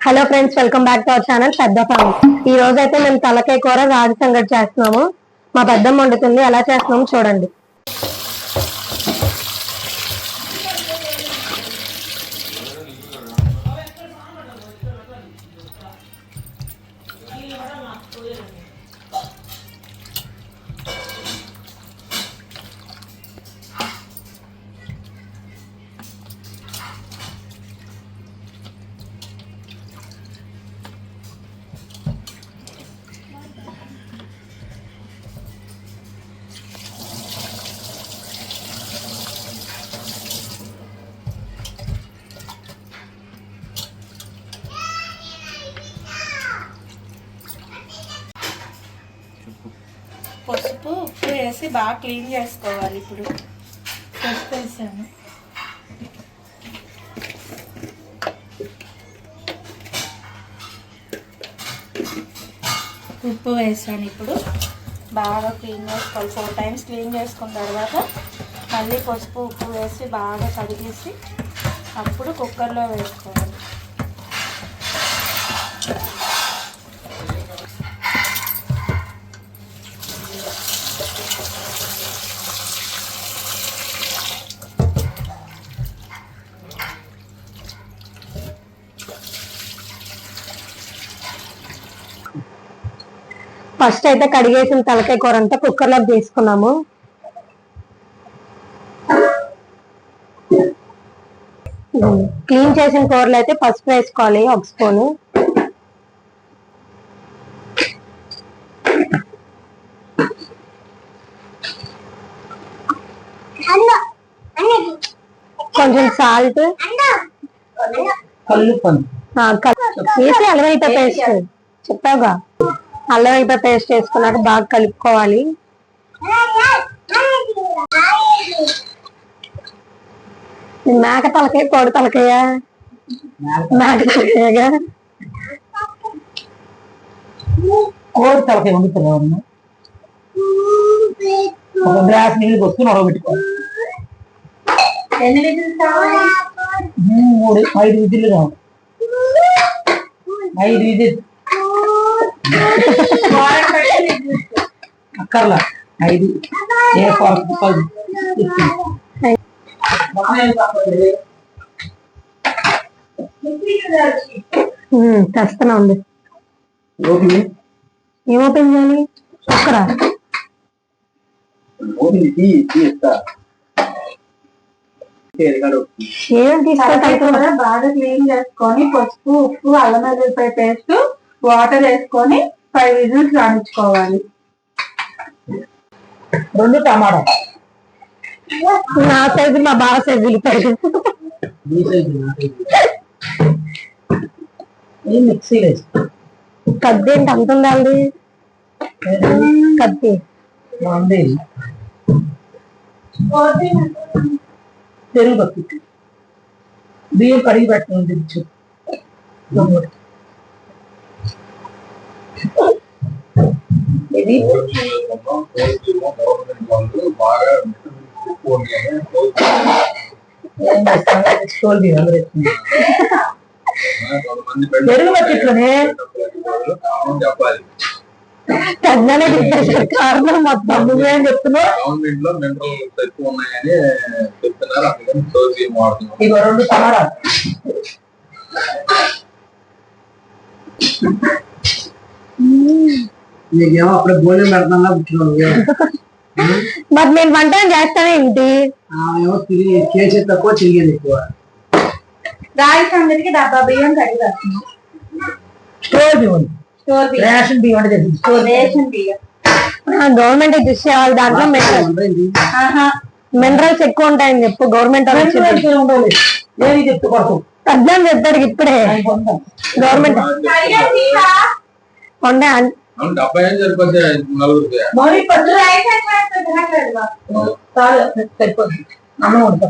Hello friends, welcome back to our channel పెద్ద family. ఈ రోజు అయితే మేము తలకాయ కూర రాగి సంగటి చేస్తున్నాము. మా పెద్దమ్మ వండుతుంది. ఎలా చేస్తున్నాము చూడండి. పసుపు ఉప్పు వేసి బాగా క్లీన్ చేసుకోవాలి. ఇప్పుడు పసుపు వేసాను, ఉప్పు వేసాను. ఇప్పుడు బాగా క్లీన్ చేసుకోవాలి. 4 టైమ్స్ క్లీన్ చేసుకున్న తర్వాత మళ్ళీ పసుపు ఉప్పు వేసి బాగా కడిగేసి అప్పుడు కుక్కర్లో వేసుకోవాలి. ఫస్ట్ అయితే కడిగేసిన తలకాయ కూర అంతా కుక్కర్ లోకి తీసుకున్నాము. క్లీన్ చేసిన కూరలు అయితే పసుపు వేసుకోవాలి 1 స్పూను. కొంచెం సాల్ట్ వేసి అల్లం వెల్లిపాయ పేస్ట్ చెప్పావుగా, అల్లం వెల్లిపాయ పేస్ట్ వేసుకున్నాక బాగా కలుపుకోవాలి. మేక తలకాయ కోడి తలకాయ? మేక తలకాయగా. కోడి తలకాయ వండుతున్నాను. ఒక గ్లాస్ నీళ్ళు పోసుకుని ఉడకబెట్టుకోవాలి. 5 విజిల్లు కావాలి. 5 విజిల్లు కావాలి. 5 విజిల్ అక్కర్లా 5 తెస్తున్నా ఉంది. ఏం ఓపెన్ చేయాలి? కుక్కరా? ఏం తీసుకుంటా? బాగా క్లీన్ చేసుకొని పసుపు ఉప్పు అల్లం వెల్లిపాయ పేస్ట్ వాటర్ వేసుకొని 5 విజిల్స్ రాణించుకోవాలి. 2 టమాటా. నా సైజు మా బావ సైజు మిక్సీ కద్ది ఏంటి అంత ఉండాలి? కద్ది పెరుగు పప్పు బియ్యం కడిగి పెట్టు. ఇది పెరుగు పట్టిట్లోనే కారణం మొత్తం నువ్వే చెప్తున్నావు. ఇగో 2 టమాటాలు. నీకేమో అప్పుడే భోజనం పెడతాను కూర్చున్నావు. మరి నేను వంట చేస్తానేంటి? చేసే తక్కువ చెయ్యేది ఎక్కువ. రాగి సంగటికి డబ్బా బియ్యం కడిగి స్టోర్ బియ్యం, రేషన్ బియ్యం అంటే రేషన్ బియ్యం గవర్నమెంట్ ఇచ్చేవాళ్ళు. దాంట్లో మినరల్స్ ఎక్కువ ఉంటాయని చెప్పు. గవర్నమెంట్ ఏది చెప్తూ అర్థం చెప్తాడు ఇప్పుడే. గవర్నమెంట్ కొండే సరిపోతుంది. అన్నం వండుతా.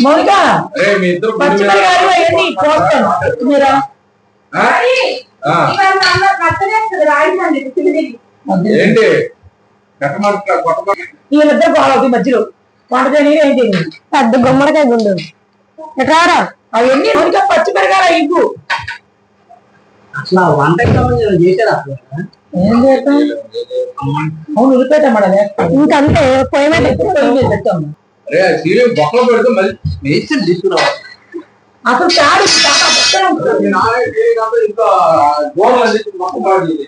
మౌనిక పచ్చిమిరకాయలు పోస్తాను మీరా? వీళ్ళిద్దరు బాగా మధ్యలో వంట చేయని పెద్ద గుమ్మడికాయ గుండు ఎట్రారా అవన్నీ పచ్చిమిరకాయలు ఇంకు అసలు ఆ వంటకి సంబంధించిన చేశారు అసలు ఏం చేస్తాం అవును ఉల్లిపేట మడలే ఇంకంతే పొయ్యి మీద పెట్టాము అరే సీరియల్ బొక్కలు పెడితే మళ్ళీ వేసి తీసుకురావాలి అసలు చాడు ఇంకా గోడలు అందించి మొత్తం పాడు చేయాలి.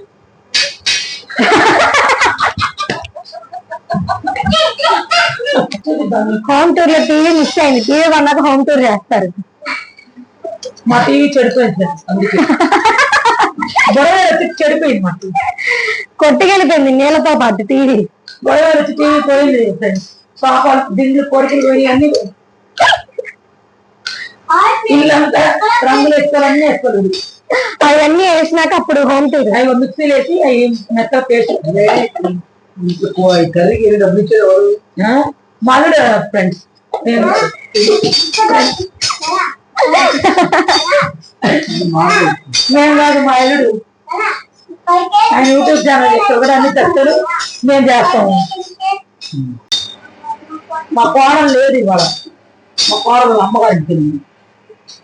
హోమ్ టూర్ లో టీవీ మిస్ అయింది. టీవీ కొన్నాక హోమ్ టూర్ చేస్తారు. మా టీవీ చెడిపోయింది అందుకే గొడవ వచ్చి చెడిపోయింది మా టీవీ కొట్టుకెళ్ళిపోయింది నీళ్ళతో పాటు టీవీ. గొడవ వచ్చి టీవీ పోయింది ఫ్రెండ్స్. సోఫాలు దిండ్లు కోరికలు పోయి అన్ని ఇల్లంతా రంగులు వేసుకోవాలన్నీ వేసుకోలేదు. అవన్నీ వేసినాక అప్పుడు హోమ్ టూర్. అవి మిక్సీలు వేసి అవి మెత్త పేస్ట్ కర్రీకి డబ్బులు ఇచ్చేది ఎవరు? మాలుడు ఫ్రెండ్స్ మేము కాదు మా అల్లుడు ఆయన యూట్యూబ్ ఛానల్ చేస్తారు కూడా అన్ని చెప్తారు మేము చేస్తాము. మా కోడలు లేదు ఇవాళ. మా కోడలు అమ్మగారికి తెలియదు.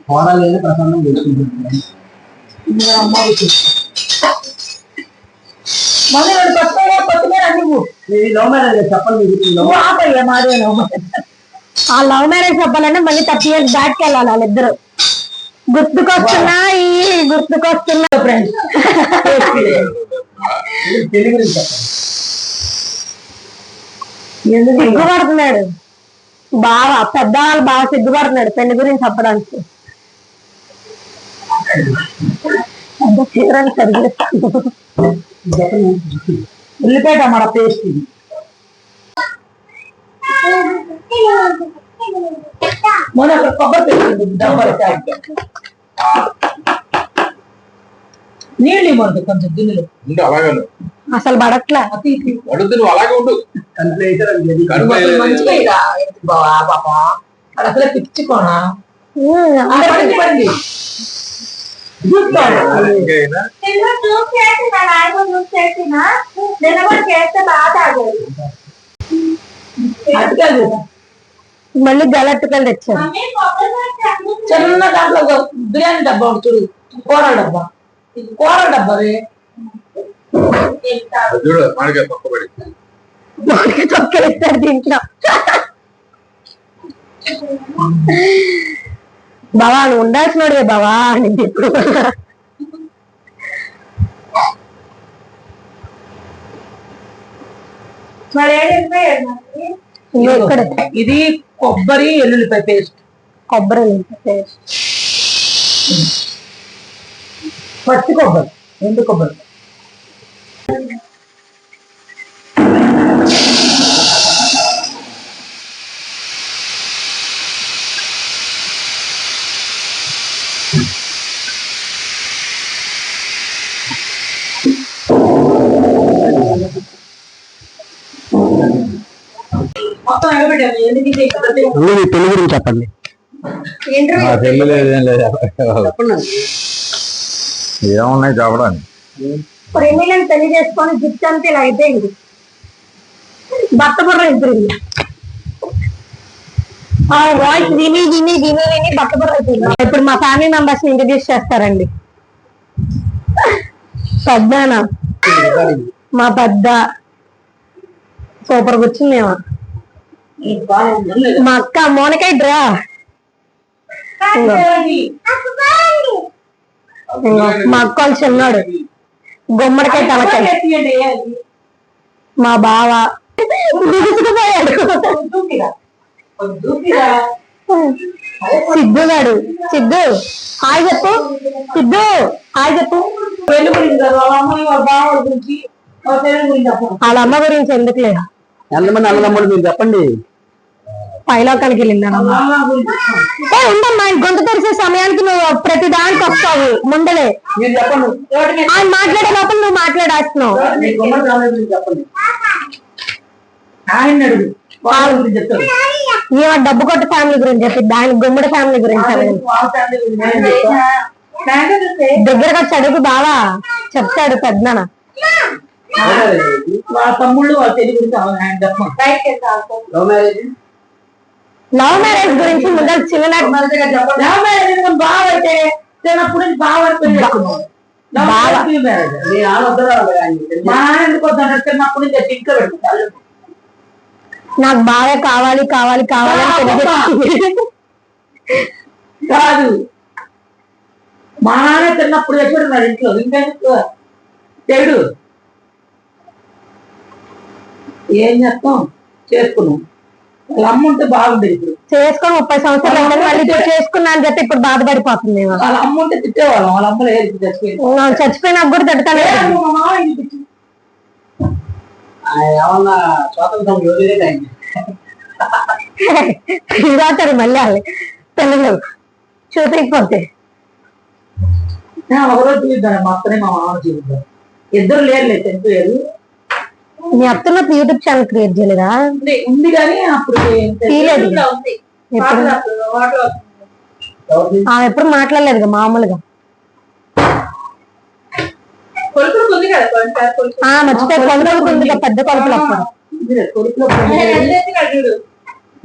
కోరాలి ప్రసన్నం చేసుకుంటున్నాను. అమ్మకి మళ్ళీ కొత్తగా నువ్వు లవ్ మ్యారేజ్ చెప్పండి. ఆపయ్యా మాదే లవ్ మ్యారేజ్. ఆ లవ్ మ్యారేజ్ చెప్పాలంటే మళ్ళీ 30 years బ్యాక్ వెళ్ళాలి వాళ్ళిద్దరు. గుర్తుకొస్తున్నాయి ఫ్రెండ్స్ తెలుగు చెప్పండి. ఎందుకు సిగ్గుపడుతున్నాడు బాగా. పెద్దవాళ్ళు బాగా సిగ్గుపడుతున్నాడు పెళ్లి గురించి చెప్పడానికి. చీరని సరిగ్గా ఉల్లిపేట మన పేస్ట్ ఇది. మొన్న అక్కడ కొబ్బరి పేస్ట్ డబ్బర్ నీళ్ళు ఇవ్వదు కొంచెం గిన్నెలు ఉండు అలాగే అసలు పడట్లే. అడుగుతు నువ్వు అలాగే ఉండు. మంచిగా ఇలా బాబా పాపా అది అసలే పిచ్చుకోనా పడింది అటుకాదు మళ్ళీ గలట్టుకలు తెచ్చారు. చిన్న దాంట్లో ఒక బిర్యానీ డబ్బా ఉంటుంది చూడు, కూరల డబ్బా అది చూడు మనకే పక్కబడి తొక్కేస్తారు దీంట్లో. బావా నువ్వు ఉండాల్సినోడే బావా అని ఇప్పుడు ఇక్కడ ఇది కొబ్బరి ఎల్లుల్లిపాయ పేస్ట్. కొబ్బరి పేస్ట్, పచ్చి కొబ్బరి, ఎండు కొబ్బరి. మొత్తం ఎగబెట్టాను. ఎందుకు ఇది పెళ్లి గురించి చెప్పండి. పెళ్లి లేదేం లేదు ఏమున్నాయి చెప్పడానికి. ప్రేమిలను పెళ్లి చేసుకొని గిఫ్ట్ అంతా ఇలా అయిపోయింది. భర్త బుర్ర అయిపోయింది. ఆ వాయిస్ విని విని విని విని భర్త బుర్ర అయిపోయింది. ఇప్పుడు మా ఫ్యామిలీ మెంబర్స్ ని ఇంట్రడ్యూస్ చేస్తారండి. పెద్దనా మా పెద్ద సూపర్ కూర్చుందేమో. మా అక్క మోనకాయ డ్రా. మా అక్క వాళ్ళు చిన్నాడు గుమ్మడికాయ తలకాయ. మా బావ దిగుసుకుపోయాడు. సిద్ధుగాడు. సిద్ధు హాయ్ చెప్పు. సిద్ధు హాయ్ చెప్పు. పెళ్లి గురించి కాదు, వాళ్ళ అమ్మాయి వాళ్ళ బావ గురించి వాళ్ళ పెళ్లి గురించి చెప్పండి. వాళ్ళ అమ్మ గురించి ఎందుకు లేదు. ఎంతమంది అన్నదమ్ముడు మీరు చెప్పండి. పైలోకానికి వెళ్ళిందా వాళ్ళ అమ్మ గురించి చెప్పండి. ఉండమ్మా. గొంతు తెరిసే సమయానికి నువ్వు ప్రతి దానికి వస్తావు ముందలే. మీరు చెప్పండి. ఆయన మాట్లాడే లోపల నువ్వు మాట్లాడేస్తున్నావు. మీ గుమ్మడి ఫ్యామిలీ గురించి చెప్పండి. ఆయన అడుగు వాళ్ళ గురించి చెప్తారు. ఈమె డబ్బు కొట్ట ఫ్యామిలీ గురించి చెప్పి దాని గుమ్మడి ఫ్యామిలీ గురించి అడగండి. వాళ్ళ ఫ్యామిలీ గురించి నేను చెప్తా. దగ్గరకు వచ్చి అడుగు బావా చెప్తాడు పెద్దనా. వాళ్ళ తమ్ముళ్ళు వాళ్ళ పెళ్లి గురించి ఆయన చెప్పండి. లవ్ మ్యారేజ్ గురించి ముందర చిన్న లవ్ మ్యారేజ్ బావ అయితే చిన్నప్పుడు నుంచి బావ పెళ్లి చేసుకున్నాం. బాగా మా నాన్న ఎందుకు వద్దంటే చిన్నప్పటి నుంచి ఇంట్లో పెట్టుకుంటారు. నాకు బాగా కావాలి కావాలి కావాలి అని తెలియజేస్తుంది. కాదు, మా నాన్న చిన్నప్పుడు ఎప్పుడున్నాడు ఇంట్లో, ఇంకెందుకు చెడు ఏం చేస్తాం, చేసుకున్నాం. వాళ్ళ అమ్మ ఉంటే బాగుండేది. ఇప్పుడు చేసుకొని 30 సంవత్సరాలు అయిందని మళ్ళీ ఇప్పుడు చేసుకున్నా అని చెప్పి ఇప్పుడు బాధపడిపోతుంది. వాళ్ళ అమ్మ ఉంటే తిట్టేవాళ్ళం, వాళ్ళ అమ్మలో చచ్చిపోయింది. చచ్చిపోయినా కూడా తిడతాను. ఏమన్నా స్వాతంత్రం ఇదాతారు మళ్ళీ వాళ్ళు పిల్లలు చూపించకపోతే. ఒకరోజు చూద్దాం, మా అత్తనే మా మామ చూద్దాం. ఇద్దరు లేరులే, చనిపోయారు. మీ అత్తలో యూట్యూబ్ ఛానల్ క్రియేట్ చేయలేదా? ఉంది కానీ అప్పుడు ఎప్పుడు మాట్లాడలేదు మామూలుగా. మర్చిపోయి కొలుపులకు ఉంది పెద్ద కొలుపులు. అప్పుడు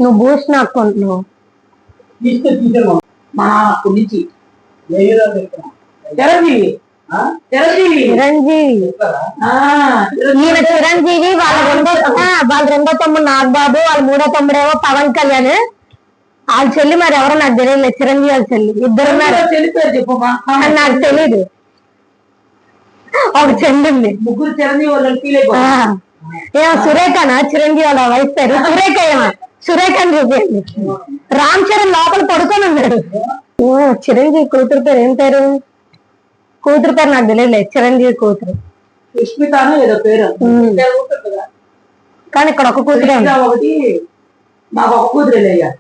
నువ్వు బూస్ట్ నాకుంటున్నావు. మా అప్పటి నుంచి చిరంజీవి ఈయన చిరంజీవి, వాళ్ళ రెండో తమ్ముడు నాగబాబు, వాళ్ళ మూడో తమ్ముడేమో పవన్ కళ్యాణ్. వాళ్ళ చెల్లి మరి ఎవరో నాకు తెలియదు. చిరంజీవి వాళ్ళ చెల్లి ఇద్దరు నాకు తెలీదు. ఒక చెల్లి ఉంది. ముగ్గురు చిరంజీవి వాళ్ళకి ఏమో సురేఖనా చిరంజీవి వాళ్ళ వయసు పేరు? సురేఖ ఏమో, సురేఖ అని చూపించండి. రామ్ చరణ్ లోపల పడుకొని ఉన్నాడు. చిరంజీవి కూతురు పేరు ఏం పేరు? కూతురు పేరు నాకు తెలియలేదు. చిరంజీవి కూతురు సుష్మితాను ఏదో పేరు, కానీ ఇక్కడ ఒక కూతురే ఉంది. ఒకటి మాకు ఒక కూతురు అయ్యా.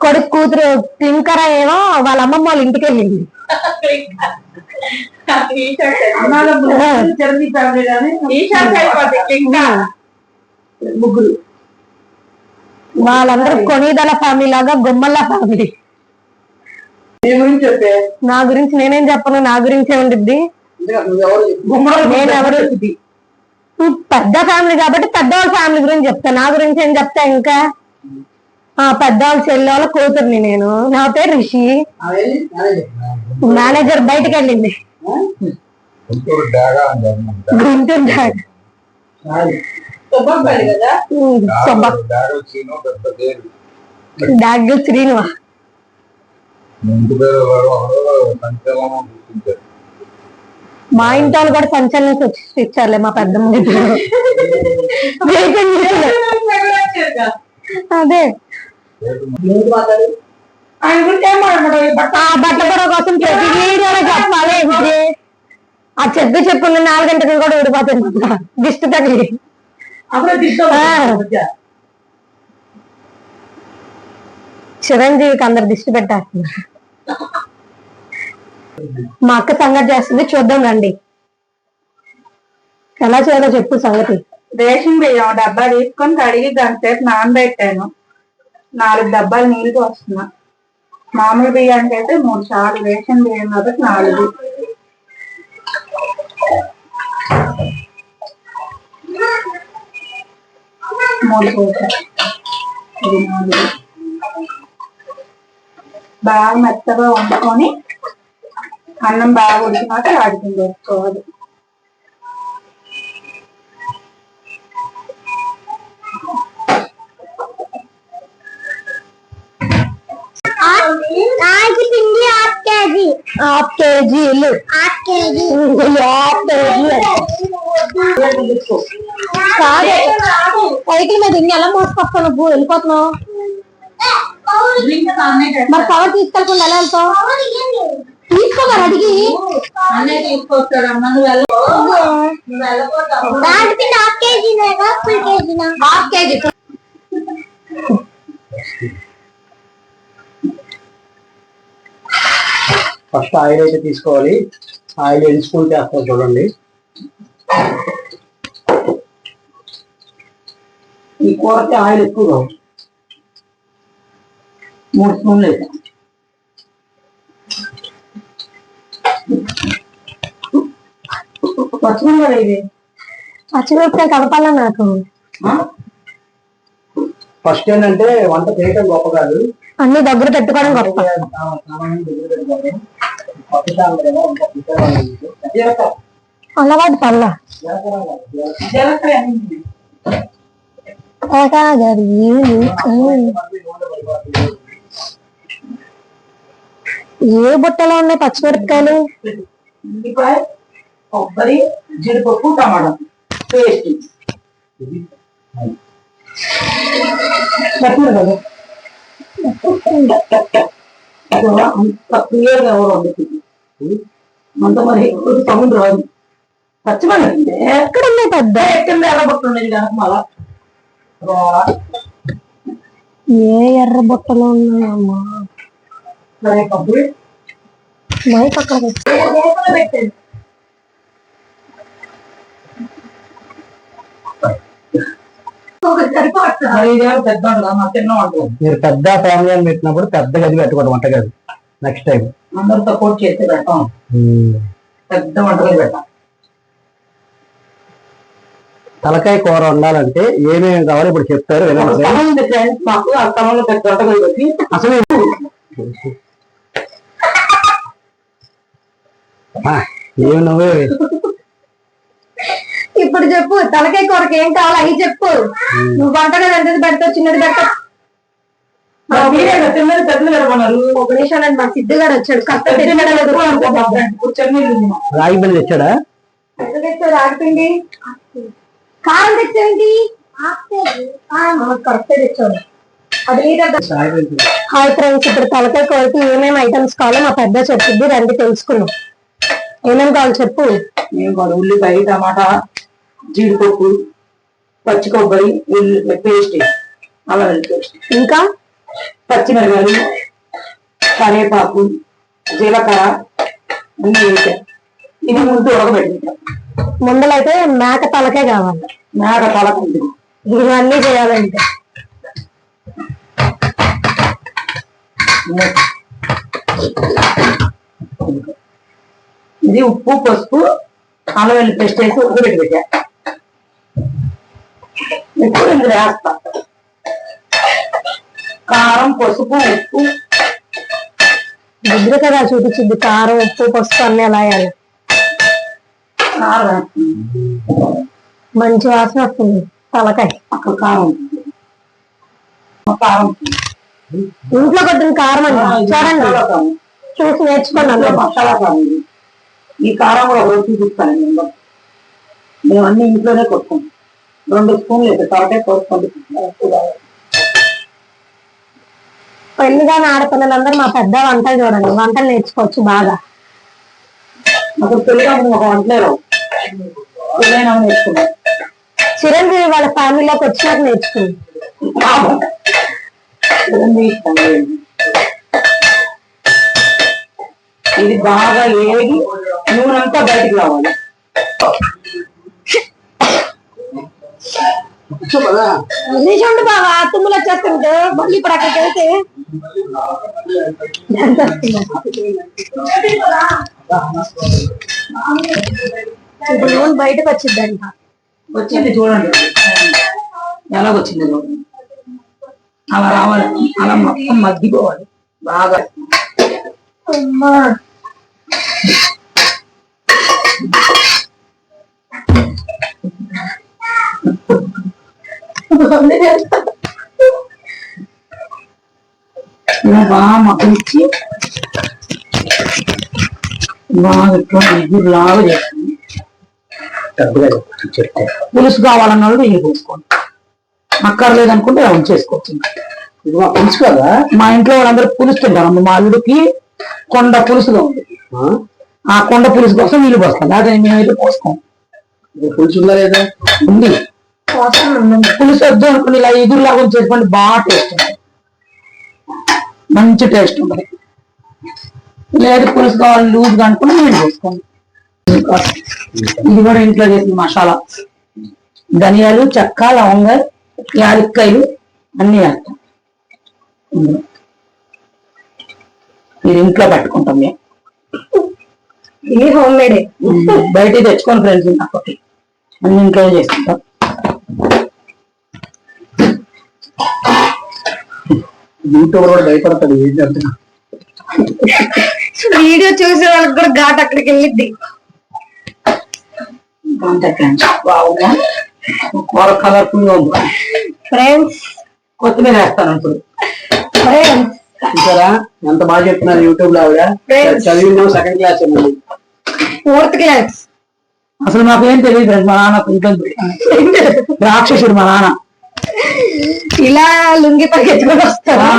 కొడుకు కూతురు క్లింకర ఏమో వాళ్ళ అమ్మమ్మ వాళ్ళ ఇంటికి వెళ్ళింది. చిరంజీవి ఫ్యామిలీ కానీ ముగ్గురు. వాళ్ళందరూ కొనిదల ఫ్యామిలీ లాగా గుమ్మల్ల ఫ్యామిలీ. నా గురించి నేనేం చెప్పను, నా గురించే ఉండిద్ది. నేను ఎవరు పెద్ద ఫ్యామిలీ కాబట్టి పెద్దవాళ్ళ ఫ్యామిలీ గురించి చెప్తా. నా గురించి ఏం చెప్తా? ఇంకా పెద్దవాళ్ళ చెల్లి వాళ్ళ కూతుర్ని నేను. నా పేరు రిషి. మేనేజర్ బయటకు వెళ్ళింది. గుంటూరు డాగ్లు శ్రీను. మా ఇంటి వాళ్ళు కూడా సంచలనం సృష్టించారులే మా పెద్దమ్మ. అదే బట్టపడ కోసం ప్రతి వీడియోలో చెప్పాలి. ఆ చెప్పు 4 గంటలు కూడా ఊడిపోతుంది దిష్టి తగిలి. చిరంజీవికి అందరు దిష్టి పెట్టేస్తున్నారు. మా అక్క సంగతి చేస్తుంది, చూద్దాం రండి. ఎలా చేయాలో చెప్పు సంగతి. రేషన్ బియ్యం డబ్బా తీసుకొని కడిగి గంటసేపు నానబెట్టాను. 4 డబ్బాలు నీళ్ళు పోస్తున్నా. మామూలు బియ్యానికి అయితే 3 సార్లు, రేషన్ బియ్యం కాబట్టి 4. బాగా మెత్తగా వండుకొని అన్నం బాగా ఉడికినాక వాడికి వేసుకోవాలి. హాఫ్ కేజీ సైకిల్ మీద ఇన్ని ఎలా మోసుకొస్తావు నువ్వు? వెళ్ళిపోతున్నావు మరి కవర్ తీసుకెళ్ళకుండా ఎలా వెళ్తావు? తీసుకోమని అడిగి హాఫ్ కేజీ. ఫస్ట్ ఆయిల్ అయితే తీసుకోవాలి. ఆయిల్ ఎన్ని స్పూన్ చేస్తారు చూడండి. ఈ కూరకి ఆయిల్ ఎక్కువ 3 స్పూన్లు వేసాం. పచ్చిమిరపకాయలు ఇది పచ్చిమిరపకాయలు కలపాలా నాకు? ఫస్ట్ ఏంటంటే వంట చేయటం గొప్ప కాదు, అన్ని దగ్గర పెట్టుకోవడం గొప్ప. అలవాటు పల్ల ఏ బుట్టలో ఉన్నాయి పచ్చిమిరపకాయలు? ఉల్లిపాయ, కొబ్బరి, జీడిపప్పు, టమాటా పేస్ట్. చెప్పారు కదా అంత క్లియర్గా ఎవరు వండుతుంది అంత మరి సౌండ్ రాదు. పచ్చిమిరపకాయ ఎక్కడ ఉన్నాయి పెద్ద? ఎక్కడ ఎర్రబొట్టు కనుక మళ్ళా ఏ ఎర్ర బుట్టలో ఉన్నాయమ్మా? కొబ్బరి మై పక్కన పెట్టండి. మీరు పెద్ద ఫ్యామిలీ అని పెట్టినప్పుడు పెద్ద గది పెట్టుకోండి, వంటగది. నెక్స్ట్ టైం అందరితో కోట్ చేసి పెట్టాం, పెద్ద వంటగది పెట్టాం. తలకాయ కూర వండాలంటే ఏమేమి కావాలి ఇప్పుడు చెప్తారు వినండి. మాకు ఆ స్థలంలో పెద్ద వంటగది పెట్టి అసలు ఏమి నువ్వే ఇప్పుడు చెప్పు, తలకాయ కూరకి ఏం కావాలి అవి చెప్పు. నువ్వు వంటగా ఎంతది పెడతావు, చిన్నది పెడతావు. తిన్నది పెద్దలు పెడమన్నారు. ఒక నిమిషం మా సిద్ధుగాడు వచ్చాడు. రాగి బిల్లు తెచ్చాడా? రాగిపిండి కారం తెచ్చావేంటి? కరెక్ట్ తెచ్చాడు. అది హాయ్ ఫ్రెండ్స్, ఇప్పుడు తలకాయ కూరకి ఏమేమి ఐటమ్స్ కావాలో మా పెద్ద చెప్తుంది, రండి తెలుసుకున్నాం. ఏమేమి కావాలి చెప్పు. ఉల్లిపాయ, టమాటా, జీడిపప్పు, పచ్చి కొబ్బరి, పేస్ట్, అల్లం పేస్ట్, ఇంకా పచ్చిమిరపకాయలు, కరివేపాకు, జీలకర్ర అన్ని వేసాం. ఇది ముందు ఉడకబెట్టించాం. ముందలైతే మేక తలకే కావాలి. మేక తలకు ఉంటుంది. ఇవన్నీ చేయాలంటే ఇది ఉప్పు, పసుపు, అల్లం వెల్లుల్లి పేస్ట్ వేసి ఉడకబెట్టి పెట్టా. ఇప్పుడు ఇందులో వేస్తా కారం, పసుపు, ఉప్పు. దగ్గర కదా చూపించింది కారం, ఉప్పు, పసుపు అన్ని ఎలా వేయాలి. కారం మంచి వాసన వస్తుంది. తలకాయ అక్కడ కారం ఉంటుంది. కారం ఇంట్లో కొట్టిన కారం అండి, చూడండి చూసి నేర్చుకోండి. అందులో మసాలా కారం. ఈ కారం కూడా ఒకరోజు చూపిస్తాను. మేము అన్ని ఇంట్లోనే కొట్టుకుంటాం. 2 స్పూన్లు అయితే తలకాయ కోసుకోండి. పెళ్లిగానే ఆడపిల్లలందరూ మా పెద్ద వంటలు చూడండి, వంటలు నేర్చుకోవచ్చు బాగా. అప్పుడు పెళ్ళిగా ఒక వంటలే రావు, పెళ్ళైనా నేర్చుకున్నాం. చిరంజీవి వాళ్ళ ఫ్యామిలీలోకి వచ్చినాక నేర్చుకుంది. ఇది బాగా ఏగి నూనెంతా బయటికి రావాలి. చూడండి బాగా తుమ్ములు వచ్చేస్తుంటే మళ్ళీ ఇప్పుడు అక్కడికి వెళ్తే ఇప్పుడు నూనె బయటకు వచ్చిందంట. వచ్చింది చూడండి, ఎలాగొచ్చింది చూడండి. అలా రావాలి, అలా మొత్తం మగ్గిపోవాలి బాగా. బాగా మగ్గించి బాగా ఎగురు లాగా చేస్తుంది. పులుసు కావాలన్న వాళ్ళు నెయ్యి పోసుకోండి, అక్కర్లేదు అనుకుంటే అలా ఉంచేసుకోవచ్చు. ఇది మా పులుసు కదా, మా ఇంట్లో వాళ్ళందరూ పులుసు తింటారు. మా అల్లుడికి కొండ పులుసుగా ఉంది. ఆ కొండ పులుసు కోసం నీళ్ళు పోస్తాం, అదే మేమైతే పోసుకోం. పులుసు ఉందా లేదా? ఉంది. పులుసు వద్దు అనుకుని ఇలా ఎగురులాగా చేసుకోండి, బాగా టేస్ట్ ఉంటుంది, మంచి టేస్ట్ ఉంటుంది. లేదు పులుసు కావాలి లూజ్గా అనుకుని నీళ్ళు పోసుకోండి. ఇది కూడా ఇంట్లో చేసిన మసాలా, ధనియాలు, చెక్క, లవంగ, యాలక్కాయలు అన్ని వేస్తాం. ఇది ఇంట్లో పట్టుకుంటాం మేము. ఇది హోమ్ మేడ్, బయట తెచ్చుకోండి ఫ్రెండ్స్. అప్పటి అన్ని ఇంట్లో చేసుకుంటాం. యూట్యూబ్ కూడా భయపడతాడు ఏంటి అంటే వీడియో చూసే వాళ్ళకి కూడా ఘాట్ అక్కడికి వెళ్ళిద్ది. అంతే ఫ్రెండ్స్, బాగుందా? కూర కలర్ఫుల్ గా ఉంది ఫ్రెండ్స్. కొత్తిమీర వేస్తాను ఇప్పుడు. ఫ్రెండ్స్ చూసారా ఎంత బాగా చెప్తున్నారు యూట్యూబ్ లో ఆవిడ. చదివిందో సెకండ్ క్లాస్ ఏమో, 4th క్లాస్. అసలు మాకేం తెలియదు ఫ్రెండ్స్. మా నాన్న ఇబ్బంది రాక్షసుడు మా నాన్న. ఇలా లుంగి పరిగెత్తుకొని వస్తారా?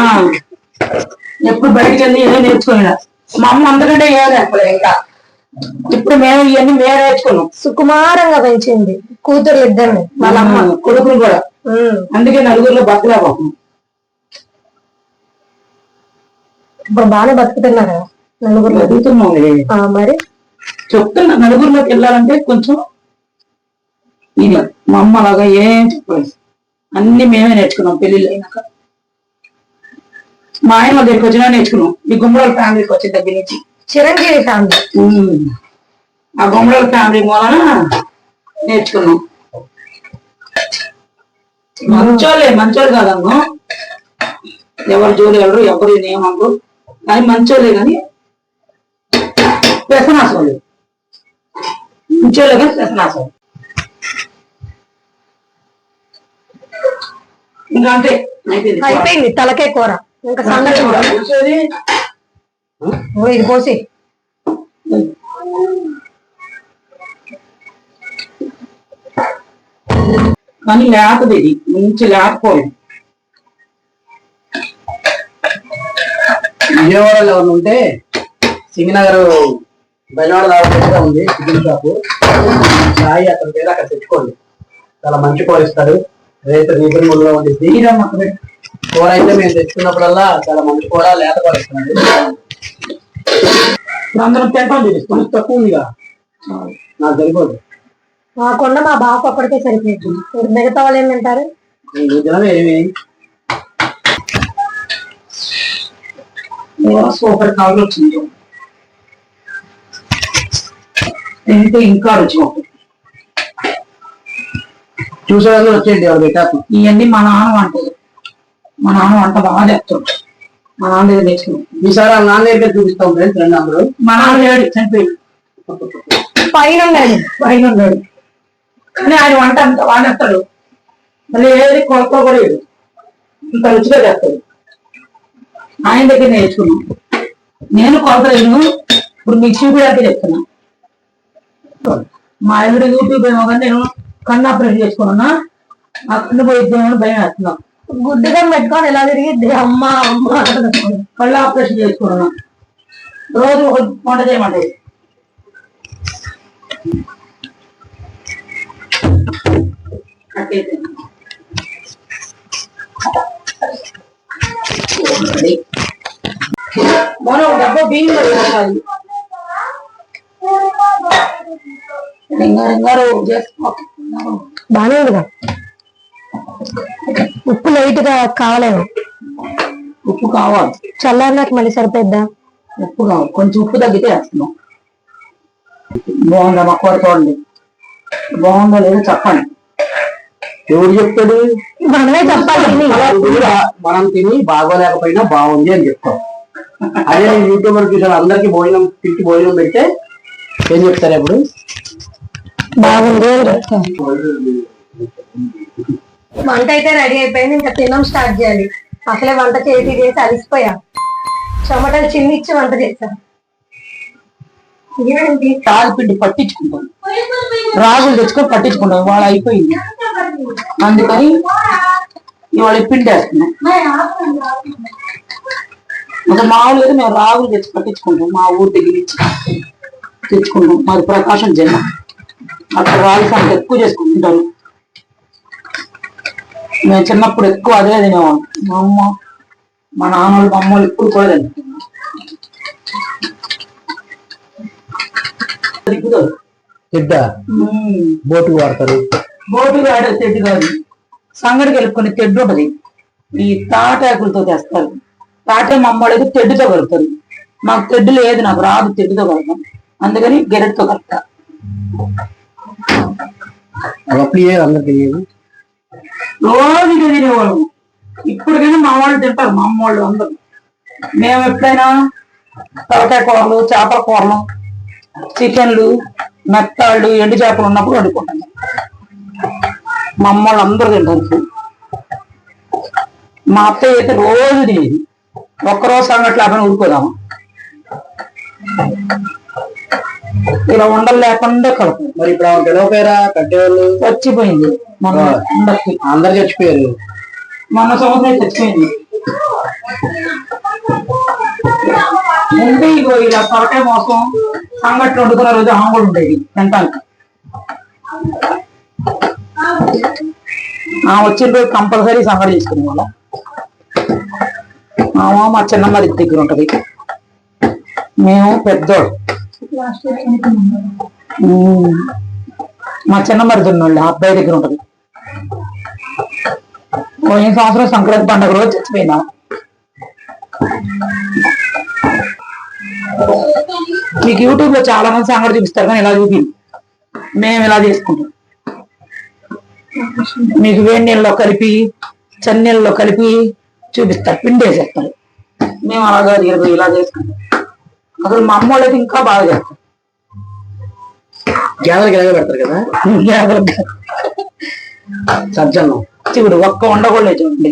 ఎప్పుడు బయటికి వెళ్ళి ఏదో నేర్చుకున్నా. మా అమ్మ అందుకంటే ఏదో నేర్పలేదు ఇంకా. ఇప్పుడు మేము ఇవన్నీ మేము నేర్చుకున్నాం. సుకుమారంగా పెంచింది కూతుర్లు ఇద్దరిని, వాళ్ళ అమ్మ కొడుకులు కూడా. అందుకే నలుగురిలో బతకలేకపోతున్నాం. ఇప్పుడు బాగానే బతుకుతున్నారు నలుగురు. బతుకుతున్నాం మరి చెప్తున్నా, నలుగురిలోకి వెళ్ళాలంటే కొంచెం ఇది. మా అమ్మ అలాగా ఏం చెప్పలేదు, అన్ని మేమే నేర్చుకున్నాం పెళ్లిళ్ళు అయినాక. మా ఆయన వాళ్ళ దగ్గరికి వచ్చినా నేర్చుకున్నాం. ఈ గుమ్మడి ఫ్యామిలీకి వచ్చిన దగ్గర నుంచి, చిరంజీవి ఫ్యామిలీ, ఆ గుమ్మడి ఫ్యామిలీ మూలన నేర్చుకున్నాం. మంచోళ్ళు కాదమ్మా, ఎవరు జోలి ఎవరు ఎవరు ఏమనరు, కానీ మంచోళ్ళే కానీ వ్యసనాసోళ్ళు. మంచోళ్ళే కానీ వ్యసనాసోళ్ళు. ఇంకా అంతే, అయిపోయింది. తలకే కూర ఇంకా సంగతి ఇది పోసి. కానీ లేతది, ఇది మంచి లేకపోయింది. విజయవాడలో ఎవరు ఉంటే సింగనగర్ బెజవాడ దావా ఉంది చికెన్ షాప్. సాయి అతని పేరు అక్కడ తెచ్చుకోండి, చాలా మంచి కూర ఇస్తారు. రేపు రీజనబుల్ గా ఉంటుంది. కూర అయితే మేము తెచ్చుకున్నప్పుడల్లా చాలా మంచి కూర, లేత కూర ఇస్తున్నాడు. అందరం తింటాం, కొంచెం తక్కువ ఉందిగా, నాకు సరిపోదు. మాకుండా మా బాబు ఒక్కడికే సరిపోయింది. మిగతా వాళ్ళు ఏమంటారు? ఏమి సూపర్ కలర్ వచ్చింది, తింటే ఇంకా రుచి ఉంటుంది. చూసేవాళ్ళు వచ్చేయండి, ఎవరు పెట్టారు. ఇవన్నీ మా నాన్న వంటలు. మా నాన్న వంట బాగా చేస్తాడు. మా నాన్న దగ్గర నేర్చుకున్నాం. ఈసారి వాళ్ళ నాన్న దగ్గర చూపిస్తాం ఫ్రెండ్స్, రెండు అందరూ. మా నాన్న లేడు, చనిపోయాడు. పైన ఉన్నాడు కానీ ఆయన వంట అంత బాగా చేస్తాడు. మళ్ళీ ఏది కొలత కూడా లేదు, ఇంత రుచిగా చేస్తాడు. ఆయన దగ్గర నేర్చుకున్నాం. నేను కొలత లేదు, ఇప్పుడు మీకు చూపించడానికి చెప్తున్నా. మా ఆవిడ యూట్యూబ్ ఏమో కానీ నేను కన్ను ఆపరేషన్ చేసుకున్నా. ఆ కన్ను పోయిద్దేమో భయం వేస్తున్నాం. గుడ్డుగా పెట్టుకొని ఎలా తిరిగిద్ది అమ్మ అమ్మ. కళ్ళు ఆపరేషన్ చేసుకున్నా. రోజు ఒక వంట చేయమంటది. మనం డబ్బా బియ్యం పెట్టాలి. బానే ఉందిగా. ఉప్పు లైట్ గా కావాలేమో. ఉప్పు కావాలి, చల్లారినాక మళ్ళీ సరిపోద్దా? ఉప్పు కావాలి, కొంచెం ఉప్పు తగ్గితే వేస్తున్నాం. బాగుందా మా కూర? చూడండి బాగుందో లేదో చెప్పండి. ఎవరు చెప్తాడు? మనమే చెప్పాలి. మనం తిని బాగోలేకపోయినా బాగుంది అని చెప్తాం. అదే నేను యూట్యూబర్ చూసాను, అందరికి భోజనం తిట్టి భోజనం పెడితే ఏం చెప్తారు? ఎప్పుడు బాగుంది. వంట అయితే రెడీ అయిపోయింది, ఇంకా తినడం స్టార్ట్ చేయాలి. అసలే వంట చేసి అలిసిపోయా. టమాటాలు చిన్నిచ్చి వంట చేశాను. పిండి పట్టించుకుంటాం, రాగులు తెచ్చుకొని పట్టించుకుంటాం. ఇవాళ అయిపోయింది, అందుకని ఇవాళ పిండి వేస్తున్నాం. అంటే మామూలుగా మేము రాగులు తెచ్చి పట్టించుకుంటాం. మా ఊరి దగ్గర నుంచి తెచ్చుకుంటాం. మాది ప్రకాశం జిల్లా, అక్కడ రాగి సంగతి ఎక్కువ చేసుకుంటుంటారు. మేము చిన్నప్పుడు ఎక్కువ అదే తినేవాళ్ళం. మా అమ్మ, మా నాన్నలు, మా అమ్మలు ఇప్పుడు కూడా తింట బోటు వాడతారు. బోటు వాడే తెడ్డు కాదు, సంగడి కలుపుకొని తెడ్డు ఉంటది. ఈ తాటాకులతో తెస్తారు. తాటే మా అమ్మడికి తెడ్డుతో కలుపుతారు. మాకు తెడ్డు లేదు, నాకు రాదు తెడ్డుతో కలుపుతాం. అందుకని గెరెట్తో కలుపుతా. అందరికి రోజు తినేవాళ్ళము. ఇప్పటికైనా మా వాళ్ళు తింటారు, మా అమ్మ వాళ్ళు అందరూ. మేము ఎప్పుడైనా తలకాయ కూరలు, చేపల కూరలు, చికెన్లు, మెత్తాళ్ళు, ఎండు చేపలు ఉన్నప్పుడు వండుకుంటాను. మా అమ్మ వాళ్ళు అందరూ తింటారు. మా అత్తయ్య అయితే రోజు తినేది. ఒక్కరోజు సంగతి లేకుండా ఊరుకోదాము. ఇలా ఉండలు లేకుండా కలుపు. మరి ఇప్పుడు ఆమె పిలవపోయారా కట్టేవాళ్ళు? చచ్చిపోయింది మొన్న. అందరు చచ్చిపోయారు. మొన్న సంవత్సరం చచ్చిపోయింది. ఉంటే ఇగో ఇలా తలకాయ మోసం సంగట్లు వండుకున్న రోజు ఆమె కూడా ఉండేది తింటానికి. వచ్చిన రోజు కంపల్సరీ సంగటి తీసుకునే వాళ్ళ. మా చిన్నమ్మ దగ్గర ఉంటది. మేము పెద్దోడు. మా చిన్నమ్మది ఉన్నోళ్ళు అబ్బాయి దగ్గర ఉంటది. పోయిన సంవత్సరం సంక్రాంతి పండుగ రోజు చచ్చిపోయినా. మీకు యూట్యూబ్ లో చాలా మంది సంగతి చూపిస్తారు కానీ ఇలా చూపి మేము ఇలా చేసుకుంటాం. మీకు వేడి నీళ్ళలో కలిపి చన్నీళ్ళలో కలిపి చూపిస్తారు, పిండి వేసేస్తారు. మేము అలాగా ఇలా చేసుకుంటాం. అసలు మా అమ్మ వాళ్ళైతే ఇంకా బాగా చేస్తారు. గ్యాదర్కి ఎలాగ పెడతారు కదా సజ్జన్నం. చూడు ఒక్క ఉండకూడలేదు చూడండి.